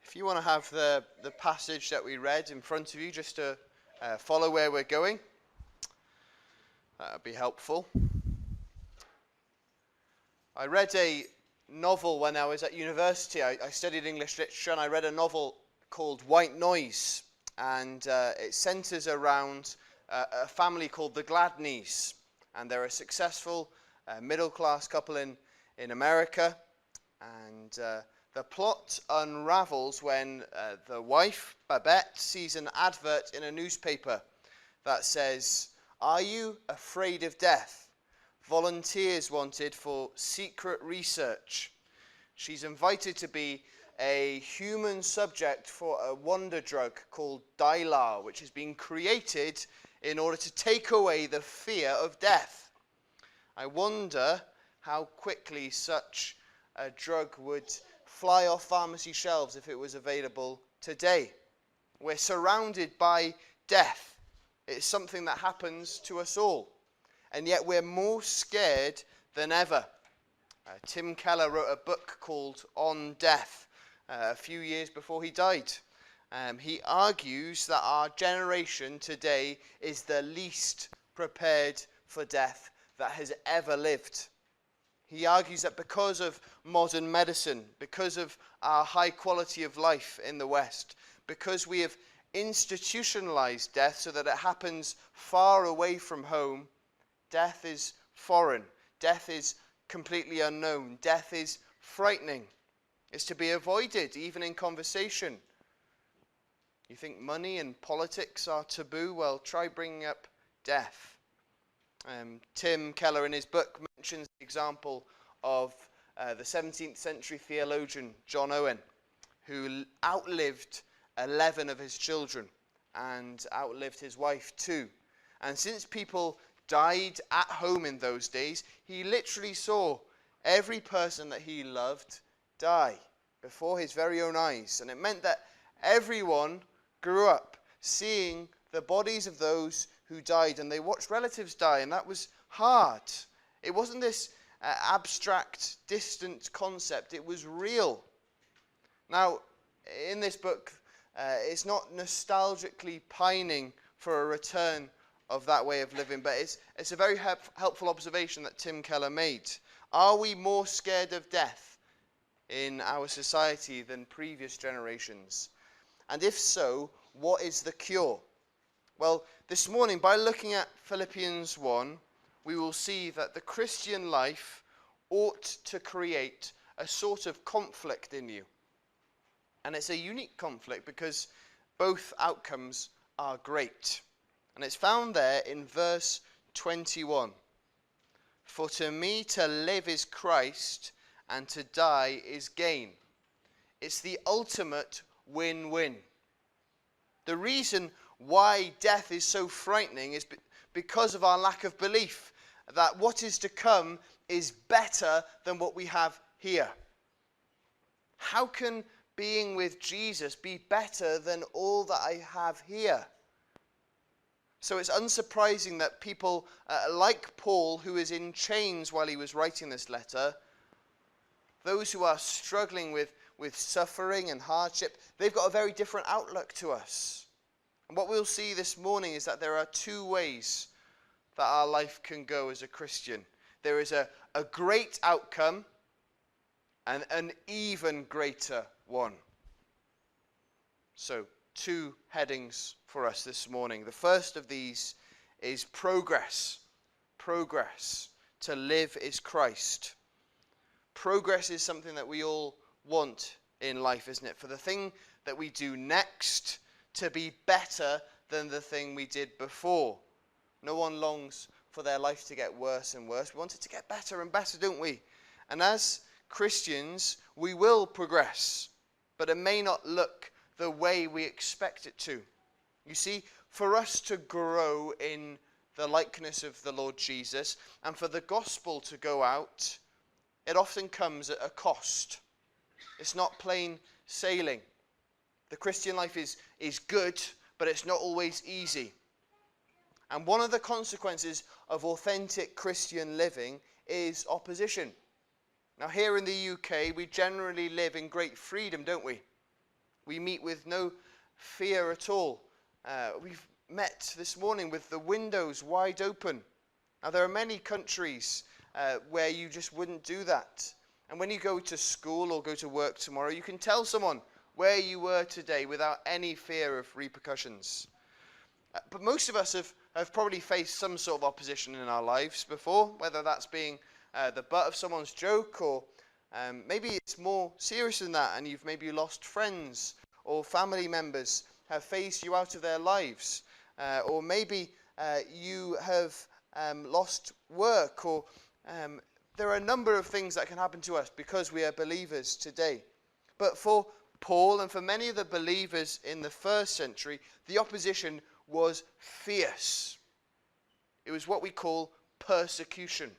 If you want to have the passage that we read in front of you, just to follow where we're going, that would be helpful. I read a novel when I was at university. I studied English literature, and I read a novel called White Noise, and it centers around a family called the Gladneys, and they're a successful middle-class couple in America, and the plot unravels when the wife, Babette, sees an advert in a newspaper that says, "Are you afraid of death? Volunteers wanted for secret research." She's invited to be a human subject for a wonder drug called Dylar, which has been created in order to take away the fear of death. I wonder how quickly such a drug would fly off pharmacy shelves if it was available today. We're surrounded by death. It's something that happens to us all. And yet we're more scared than ever. Tim Keller wrote a book called On Death a few years before he died. He argues that our generation today is the least prepared for death that has ever lived. He argues that because of modern medicine, because of our high quality of life in the West, because we have institutionalized death so that it happens far away from home, death is foreign. Death is completely unknown. Death is frightening. It's to be avoided, even in conversation. You think money and politics are taboo? Well, try bringing up death. Tim Keller in his book mentions the example of the 17th century theologian John Owen, who outlived 11 of his children and outlived his wife too. And since people died at home in those days, he literally saw every person that he loved die before his very own eyes. And it meant that everyone grew up seeing the bodies of those who died, and they watched relatives die, and that was hard. It wasn't this abstract, distant concept. It was real. Now, in this book, it's not nostalgically pining for a return of that way of living, but it's a very helpful observation that Tim Keller made. Are we more scared of death in our society than previous generations? And if so, what is the cure? Well, this morning, by looking at Philippians 1, we will see that the Christian life ought to create a sort of conflict in you. And it's a unique conflict because both outcomes are great. And it's found there in verse 21. "For to me to live is Christ, and to die is gain." It's the ultimate win-win. The reason why death is so frightening is because of our lack of belief that what is to come is better than what we have here. How can being with Jesus be better than all that I have here? So it's unsurprising that people like Paul, who is in chains while he was writing this letter, those who are struggling with suffering and hardship, they've got a very different outlook to us. And what we'll see this morning is that there are two ways that our life can go as a Christian. There is a great outcome and an even greater one. So, two headings for us this morning. The first of these is progress. Progress. To live is Christ. Progress is something that we all want in life, isn't it? For the thing that we do next to be better than the thing we did before. No one longs for their life to get worse and worse. We want it to get better and better, don't we? And as Christians, we will progress, but it may not look the way we expect it to. You see, for us to grow in the likeness of the Lord Jesus and for the gospel to go out, it often comes at a cost. It's not plain sailing. The Christian life is good, but it's not always easy. And one of the consequences of authentic Christian living is opposition. Now here in the UK, we generally live in great freedom, don't we? We meet with no fear at all. We've met this morning with the windows wide open. Now there are many countries where you just wouldn't do that. And when you go to school or go to work tomorrow, you can tell someone where you were today without any fear of repercussions. But most of us have probably faced some sort of opposition in our lives before, whether that's being the butt of someone's joke, or maybe it's more serious than that, and you've maybe lost friends or family members have phased you out of their lives, or maybe you have lost work, or there are a number of things that can happen to us because we are believers today. But for Paul and for many of the believers in the first century, the opposition was fierce. It was what we call persecution,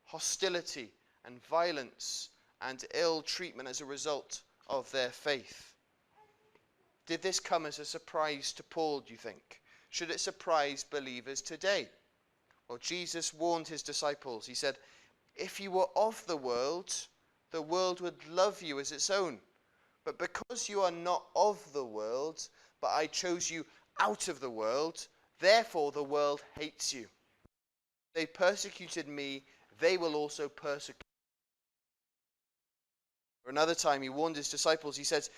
hostility and violence and ill treatment as a result of their faith. Did this come as a surprise to Paul, do you think? Should it surprise believers today? Well, Jesus warned his disciples. He said, if you were of the world would love you as its own. But because you are not of the world, but I chose you out of the world, therefore the world hates you. They persecuted me, they will also persecute. Or another time he warned his disciples, he says,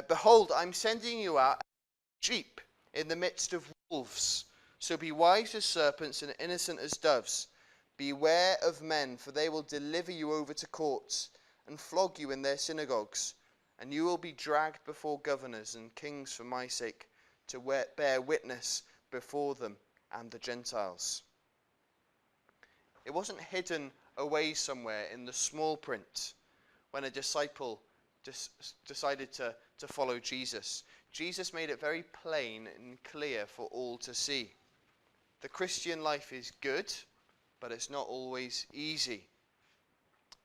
behold, I'm sending you out as sheep in the midst of wolves. So be wise as serpents and innocent as doves. Beware of men, for they will deliver you over to courts and flog you in their synagogues. And you will be dragged before governors and kings for my sake, to bear witness before them and the Gentiles. It wasn't hidden away somewhere in the small print when a disciple decided to follow Jesus. Jesus made it very plain and clear for all to see. The Christian life is good, but it's not always easy.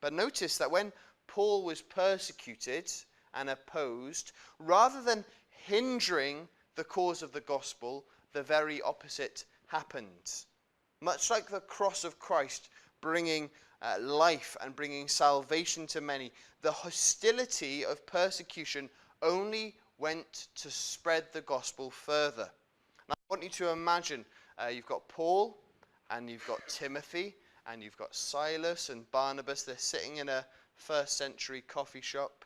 But notice that when Paul was persecuted and opposed, rather than hindering the cause of the gospel, the very opposite happened. Much like the cross of Christ bringing life and bringing salvation to many, the hostility of persecution only went to spread the gospel further. Now, I want you to imagine you've got Paul and you've got Timothy and you've got Silas and Barnabas. They're sitting in a first century coffee shop.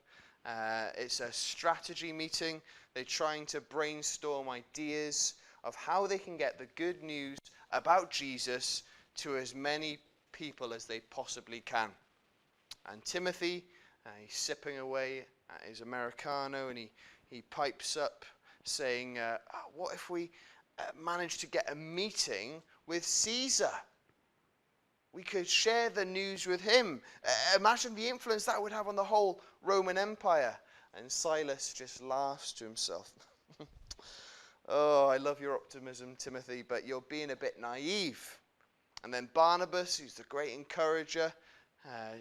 It's a strategy meeting. They're trying to brainstorm ideas of how they can get the good news about Jesus to as many people as they possibly can. And Timothy, he's sipping away at his Americano, and he pipes up saying, what if we managed to get a meeting with Caesar? We could share the news with him. Imagine the influence that would have on the whole Roman Empire. And Silas just laughs to himself. Oh, I love your optimism, Timothy, but you're being a bit naive. And then Barnabas, who's the great encourager,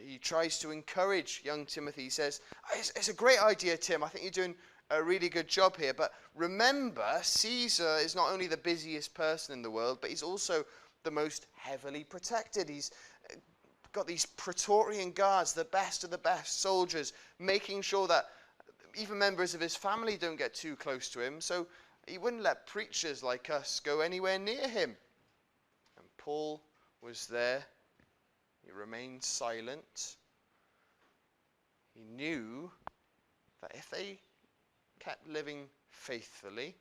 he tries to encourage young Timothy. He says, it's a great idea, Tim. I think you're doing a really good job here. But remember, Caesar is not only the busiest person in the world, but he's also the most heavily protected. He's got these Praetorian guards, the best of the best soldiers, making sure that even members of his family don't get too close to him. So he wouldn't let preachers like us go anywhere near him. And Paul was there. He remained silent. He knew that if they kept living faithfully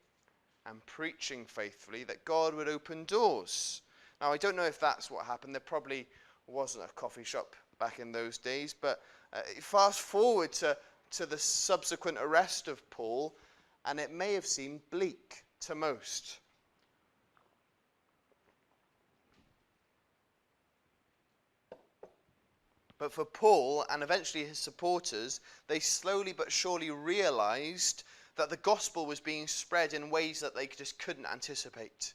and preaching faithfully, that God would open doors. Now, I don't know if that's what happened. There probably wasn't a coffee shop back in those days. But fast forward to the subsequent arrest of Paul, and it may have seemed bleak to most. But for Paul, and eventually his supporters, they slowly but surely realized that the gospel was being spread in ways that they just couldn't anticipate.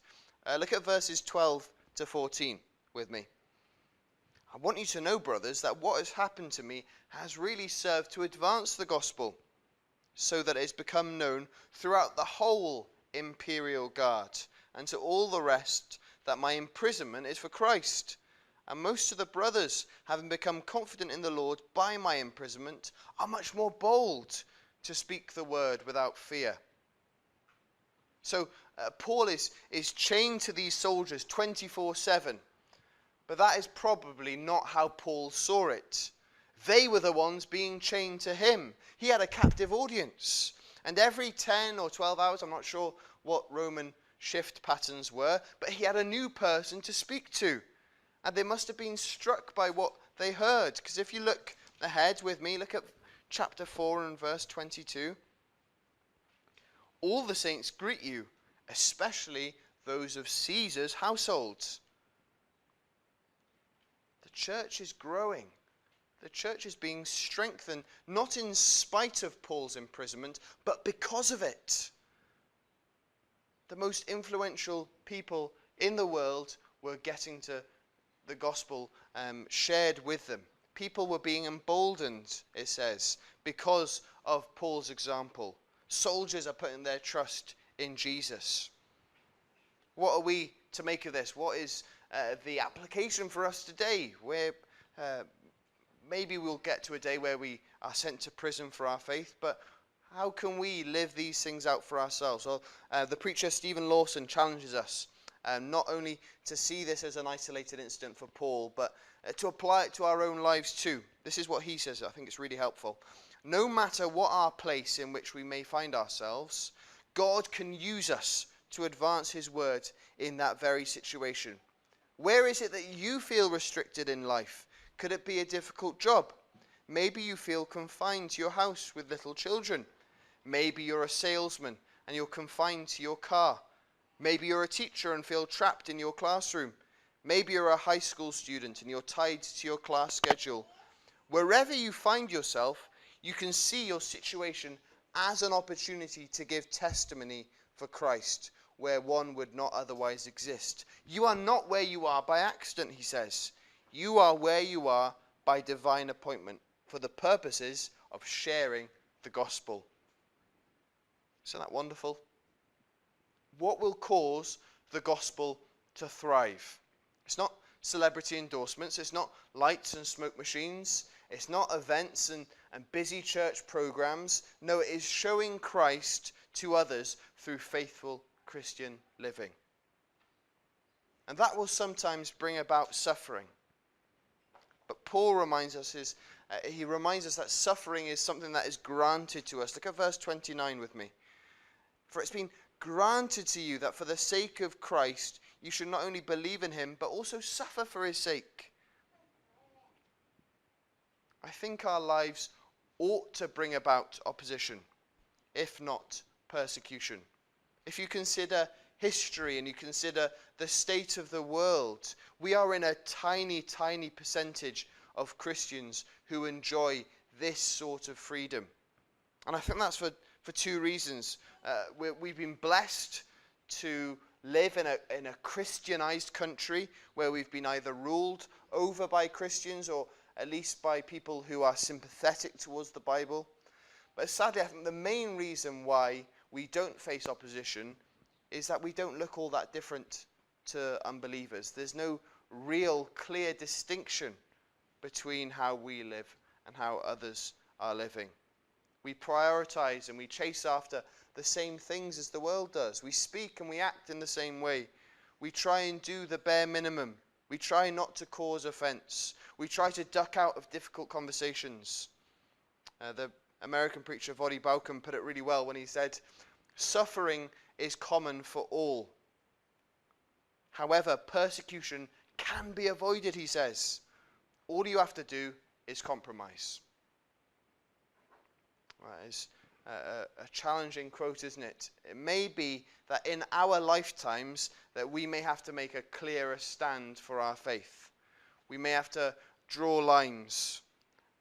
Look at verses 12 to 14 with me. I want you to know, brothers, that what has happened to me has really served to advance the gospel, so that it has become known throughout the whole imperial guard and to all the rest that my imprisonment is for Christ. And most of the brothers, having become confident in the Lord by my imprisonment, are much more bold to speak the word without fear. So Paul is chained to these soldiers 24/7. But that is probably not how Paul saw it. They were the ones being chained to him. He had a captive audience. And every 10 or 12 hours, I'm not sure what Roman shift patterns were, but he had a new person to speak to. And they must have been struck by what they heard. Because if you look ahead with me, look at chapter 4 and verse 22. All the saints greet you, especially those of Caesar's household. The church is growing. The church is being strengthened, not in spite of Paul's imprisonment, but because of it. The most influential people in the world were getting to the gospel shared with them. People were being emboldened, it says, because of Paul's example. Soldiers are putting their trust in Jesus. What are we to make of this? What is the application for us today? Where maybe we'll get to a day where we are sent to prison for our faith, but how can we live these things out for ourselves? Well, the preacher Stephen Lawson challenges us not only to see this as an isolated incident for Paul, but to apply it to our own lives too. This is what he says. I think it's really helpful. No matter what our place in which we may find ourselves, God can use us to advance his word in that very situation. Where is it that you feel restricted in life? Could it be a difficult job? Maybe you feel confined to your house with little children. Maybe you're a salesman and you're confined to your car. Maybe you're a teacher and feel trapped in your classroom. Maybe you're a high school student and you're tied to your class schedule. Wherever you find yourself, you can see your situation as an opportunity to give testimony for Christ, where one would not otherwise exist. You are not where you are by accident, he says. You are where you are by divine appointment for the purposes of sharing the gospel. Isn't that wonderful? What will cause the gospel to thrive? It's not celebrity endorsements. It's not lights and smoke machines. It's not events and busy church programs. No, it is showing Christ to others through faithful Christian living. And that will sometimes bring about suffering. But Paul reminds us that suffering is something that is granted to us. Look at verse 29 with me. For it's been granted to you that for the sake of Christ you should not only believe in him, but also suffer for his sake. I think our lives ought to bring about opposition, if not persecution. If you consider history and you consider the state of the world, we are in a tiny, tiny percentage of Christians who enjoy this sort of freedom. And I think that's for two reasons. We've been blessed to live in a Christianized country where we've been either ruled over by Christians or at least by people who are sympathetic towards the Bible. But sadly, I think the main reason why we don't face opposition is that we don't look all that different to unbelievers. There's no real clear distinction between how we live and how others are living. We prioritize and we chase after the same things as the world does. We speak and we act in the same way. We try and do the bare minimum. We try not to cause offense. We try to duck out of difficult conversations. The American preacher Voddie Baucham put it really well when he said, "Suffering is common for all. However, persecution can be avoided," he says. All you have to do is compromise. That is a challenging quote, isn't it? It may be that in our lifetimes that we may have to make a clearer stand for our faith. We may have to draw lines,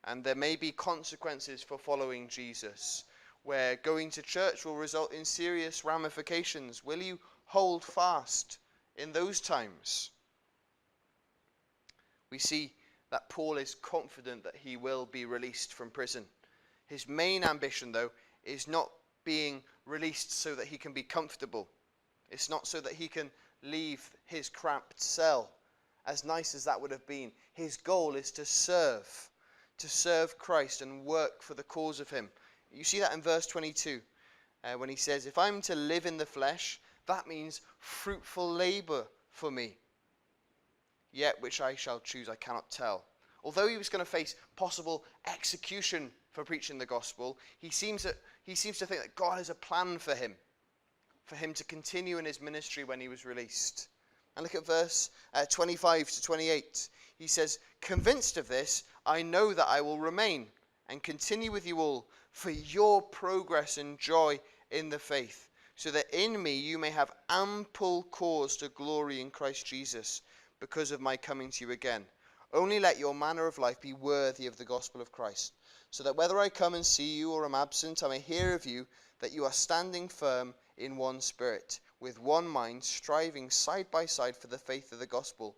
and there may be consequences for following Jesus, where going to church will result in serious ramifications. Will you hold fast in those times? We see that Paul is confident that he will be released from prison. His main ambition, though, is not being released so that he can be comfortable. It's not so that he can leave his cramped cell. as nice as that would have been, his goal is to serve Christ and work for the cause of him. You see that in verse 22, when he says, if I'm to live in the flesh, that means fruitful labor for me. Yet which I shall choose, I cannot tell. Although he was going to face possible execution for preaching the gospel, he seems to think that God has a plan for him to continue in his ministry when he was released. And look at verse 25 to 28. He says, convinced of this, I know that I will remain and continue with you all for your progress and joy in the faith, so that in me you may have ample cause to glory in Christ Jesus because of my coming to you again. Only let your manner of life be worthy of the gospel of Christ, so that whether I come and see you or am absent, I may hear of you that you are standing firm in one spirit, with one mind, striving side by side for the faith of the gospel,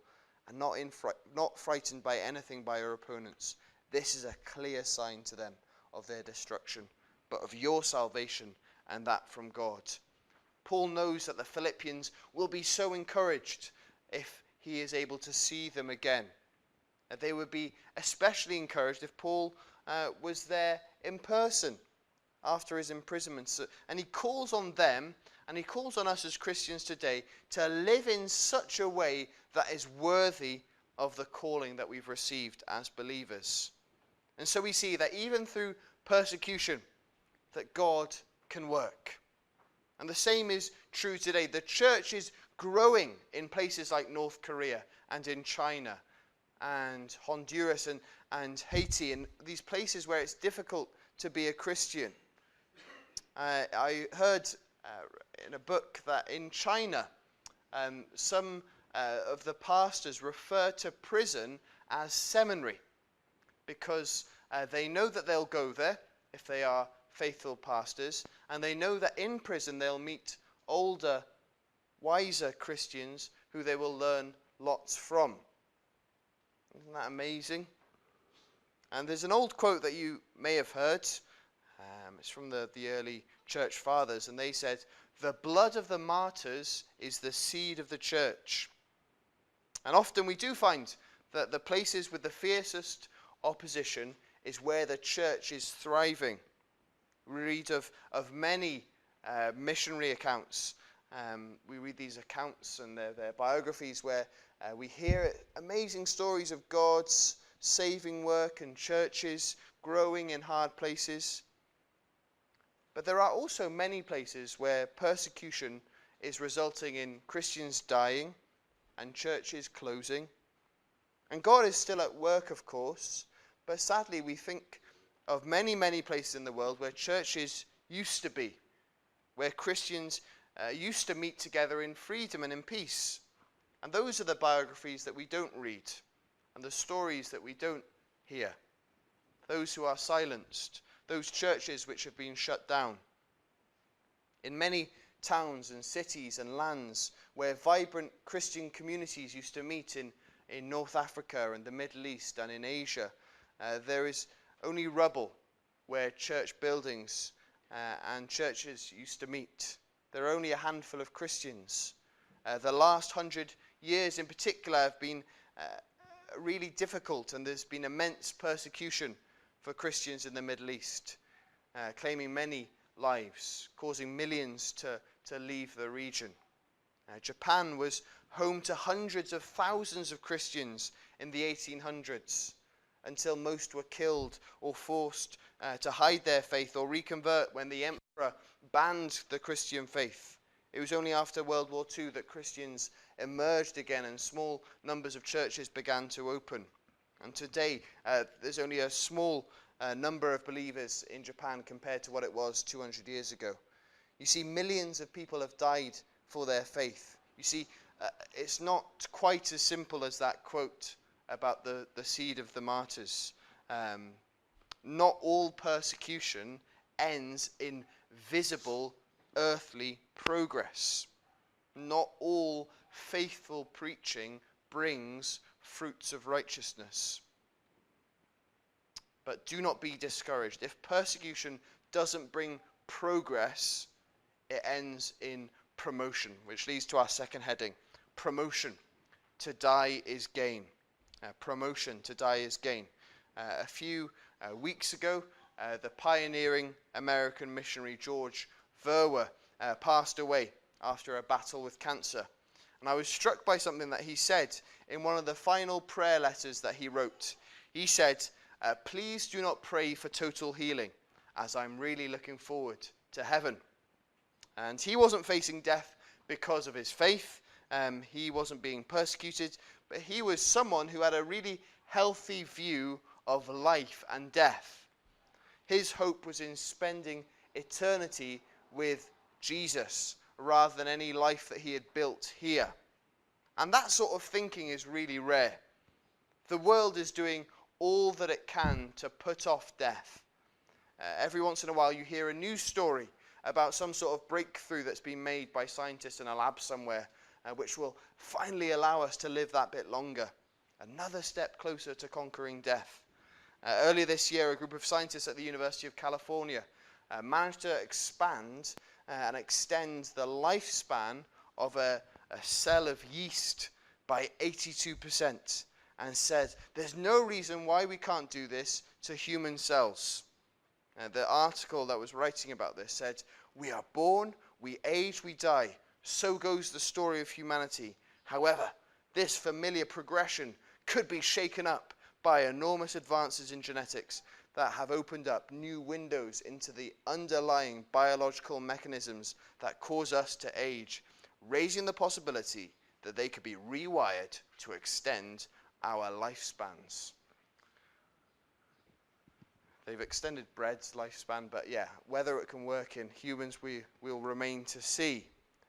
and not frightened by anything by your opponents. This is a clear sign to them of their destruction, but of your salvation, and that from God. Paul knows that the Philippians will be so encouraged if he is able to see them again. They would be especially encouraged if Paul was there in person after his imprisonment. And he calls on them, and he calls on us as Christians today to live in such a way that is worthy of the calling that we've received as believers. And so we see that even through persecution, that God can work. And the same is true today. The church is growing in places like North Korea and in China and Honduras and Haiti, and these places where it's difficult to be a Christian. I heard in a book that in China, some of the pastors refer to prison as seminary, because they know that they'll go there if they are faithful pastors, and they know that in prison they'll meet older, wiser Christians who they will learn lots from. Isn't that amazing? And there's an old quote that you may have heard. It's from the early church fathers, and they said, the blood of the martyrs is the seed of the church. And often we do find that the places with the fiercest opposition is where the church is thriving. We read of many missionary accounts. We read these accounts and their biographies where we hear amazing stories of God's saving work and churches growing in hard places. But there are also many places where persecution is resulting in Christians dying and churches closing. And God is still at work, of course, but sadly we think of many, many places in the world where churches used to be, where Christians used to meet together in freedom and in peace. And those are the biographies that we don't read, and the stories that we don't hear. Those who are silenced, those churches which have been shut down. In many towns and cities and lands where vibrant Christian communities used to meet in North Africa and the Middle East and in Asia, there is only rubble where church buildings and churches used to meet. There are only a handful of Christians. The last 100 years in particular have been really difficult, and there's been immense persecution for Christians in the Middle East, claiming many lives, causing millions to leave the region. Japan was home to hundreds of thousands of Christians in the 1800s, until most were killed or forced to hide their faith or reconvert when the emperor banned the Christian faith. It was only after World War II that Christians emerged again and small numbers of churches began to open. And today, there's only a small number of believers in Japan compared to what it was 200 years ago. You see, millions of people have died for their faith. You see, it's not quite as simple as that quote about the seed of the martyrs. Not all persecution ends in visible earthly progress. Not all faithful preaching brings fruits of righteousness. But do not be discouraged. If persecution doesn't bring progress, it ends in promotion, which leads to our second heading, promotion. to die is gain. Promotion, to die is gain. A few weeks ago, the pioneering American missionary George Verwer passed away after a battle with cancer. And I was struck by something that he said in one of the final prayer letters that he wrote. He said, please do not pray for total healing, as I'm really looking forward to heaven. And he wasn't facing death because of his faith. He wasn't being persecuted, but he was someone who had a really healthy view of life and death. His hope was in spending eternity with Jesus rather than any life that he had built here. And that sort of thinking is really rare. The world is doing all that it can to put off death. Every once in a while you hear a news story about some sort of breakthrough that's been made by scientists in a lab somewhere, which will finally allow us to live that bit longer. Another step closer to conquering death. Earlier this year, a group of scientists at the University of California managed to expand and extend the lifespan of a cell of yeast by 82%, and said there's no reason why we can't do this to human cells. The article that was writing about this said, we are born, we age, we die. So goes the story of humanity. However, this familiar progression could be shaken up by enormous advances in genetics that have opened up new windows into the underlying biological mechanisms that cause us to age, raising the possibility that they could be rewired to extend our lifespans. They've extended bread's lifespan, but yeah, whether it can work in humans, we'll remain to see.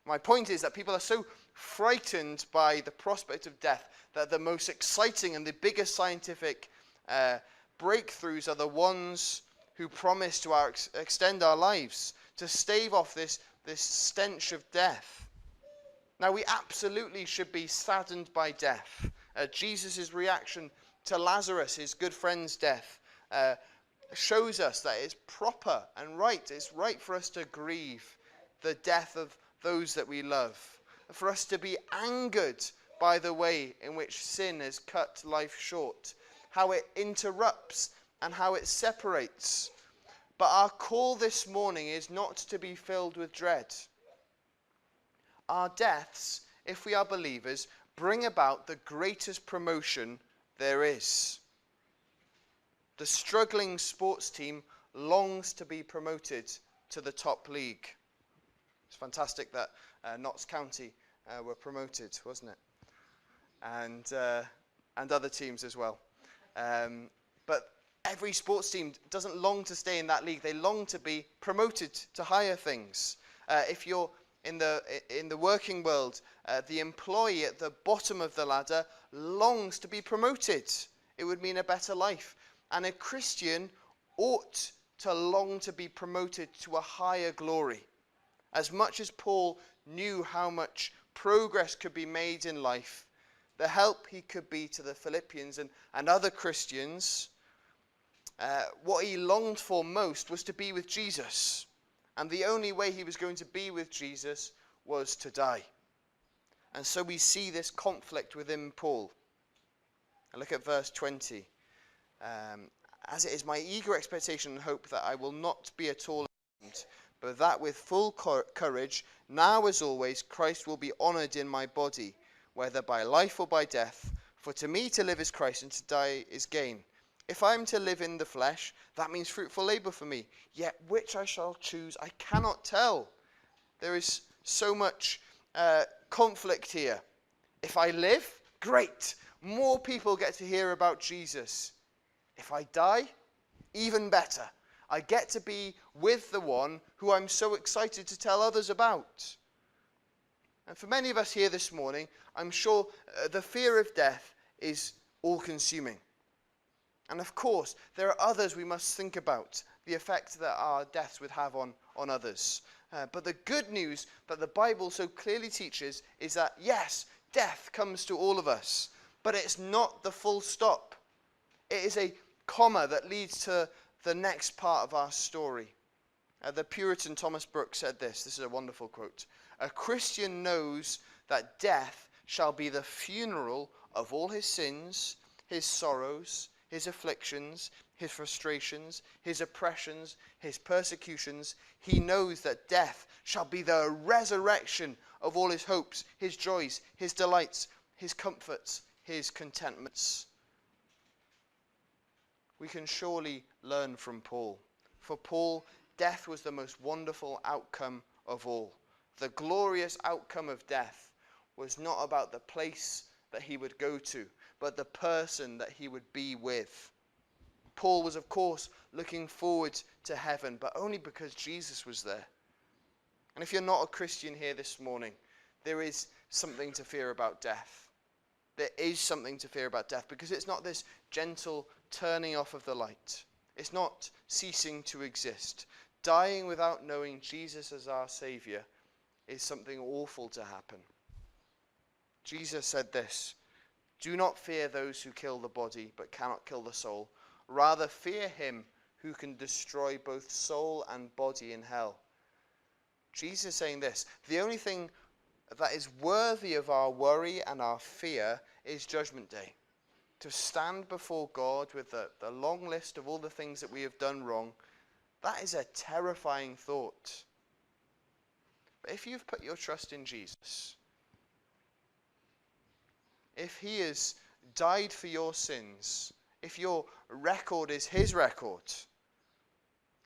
My point is that people are so frightened by the prospect of death that the most exciting and the biggest scientific breakthroughs are the ones who promise to extend our lives, to stave off this stench of death. Now, we absolutely should be saddened by death. Jesus' reaction to Lazarus, his good friend's death, shows us that it's proper and right. It's right for us to grieve the death of those that we love, for us to be angered by the way in which sin has cut life short, how it interrupts and how it separates. But our call this morning is not to be filled with dread. Our deaths, if we are believers, bring about the greatest promotion there is. The struggling sports team longs to be promoted to the top league. It's fantastic that Notts County were promoted, wasn't it? And other teams as well. But every sports team doesn't long to stay in that league. They long to be promoted to higher things. If you're in the working world, the employee at the bottom of the ladder longs to be promoted. It would mean a better life. And a Christian ought to long to be promoted to a higher glory. As much as Paul knew how much progress could be made in life, the help he could be to the Philippians and other Christians, what he longed for most was to be with Jesus. And the only way he was going to be with Jesus was to die. And so we see this conflict within Paul. And look at verse 20. As it is my eager expectation and hope that I will not be at all ashamed, but that with full courage, now as always, Christ will be honored in my body, whether by life or by death. For to me to live is Christ, and to die is gain. If I am to live in the flesh, that means fruitful labor for me. Yet which I shall choose, I cannot tell. There is so much conflict here. If I live, great. More people get to hear about Jesus. If I die, even better. I get to be with the one who I'm so excited to tell others about. And for many of us here this morning, I'm sure the fear of death is all-consuming. And of course, there are others we must think about, the effect that our deaths would have on others. But the good news that the Bible so clearly teaches is that, yes, death comes to all of us, but it's not the full stop. It is a comma that leads to the next part of our story. The Puritan Thomas Brooks said this. This is a wonderful quote. A Christian knows that death shall be the funeral of all his sins, his sorrows, his afflictions, his frustrations, his oppressions, his persecutions. He knows that death shall be the resurrection of all his hopes, his joys, his delights, his comforts, his contentments. We can surely learn from Paul. For Paul, death was the most wonderful outcome of all. The glorious outcome of death was not about the place that he would go to, but the person that he would be with. Paul was, of course, looking forward to heaven, but only because Jesus was there. And if you're not a Christian here this morning, there is something to fear about death. There is something to fear about death, because it's not this gentle turning off of the light. It's not ceasing to exist. Dying without knowing Jesus as our Savior is something awful to happen. Jesus said this, "Do not fear those who kill the body but cannot kill the soul. Rather fear him who can destroy both soul and body in hell." Jesus is saying this, the only thing that is worthy of our worry and our fear is Judgment Day. To stand before God with the long list of all the things that we have done wrong, that is a terrifying thought. But if you've put your trust in Jesus, if he has died for your sins, if your record is his record,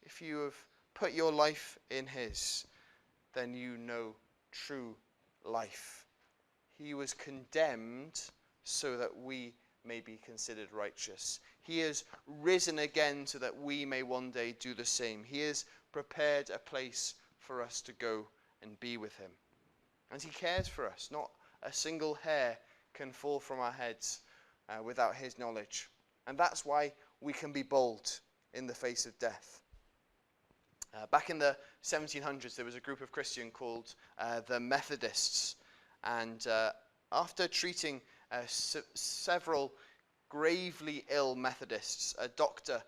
if you have put your life in his, then you know true life. He was condemned so that we may be considered righteous. He has risen again so that we may one day do the same. He has prepared a place for us to go and be with him. And he cares for us. Not a single hair can fall from our heads without his knowledge. And that's why we can be bold in the face of death. Back in the 1700s, there was a group of Christians called the Methodists. And after treating several gravely ill Methodists, a doctor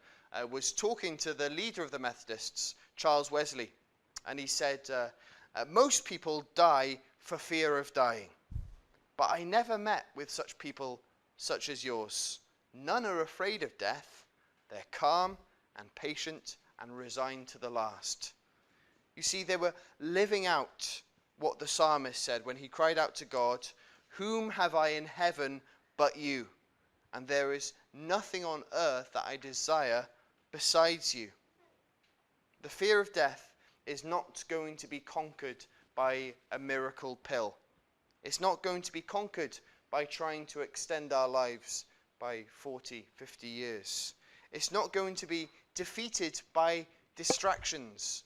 was talking to the leader of the Methodists, Charles Wesley. And he said, "Most people die for fear of dying. But I never met with such people such as yours. None are afraid of death. They're calm and patient and resigned to the last." You see, they were living out what the psalmist said when he cried out to God, "Whom have I in heaven but you? And there is nothing on earth that I desire besides you." The fear of death is not going to be conquered by a miracle pill. It's not going to be conquered by trying to extend our lives by 40, 50 years. It's not going to be defeated by distractions,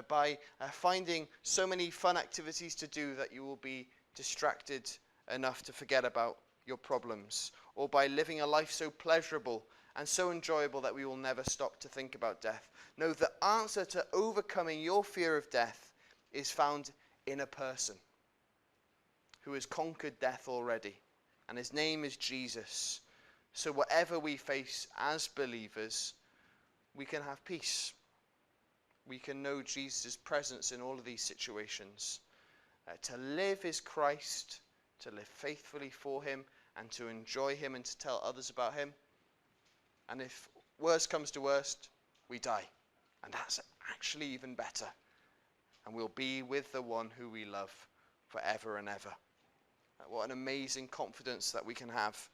by finding so many fun activities to do that you will be distracted enough to forget about your problems, or by living a life so pleasurable and so enjoyable that we will never stop to think about death. No, the answer to overcoming your fear of death is found in a person who has conquered death already, and his name is Jesus. So whatever we face as believers, we can have peace. We can know Jesus' presence in all of these situations. To live is Christ, to live faithfully for him, and to enjoy him and to tell others about him. And if worst comes to worst, we die. And that's actually even better. And we'll be with the one who we love forever and ever. What an amazing confidence that we can have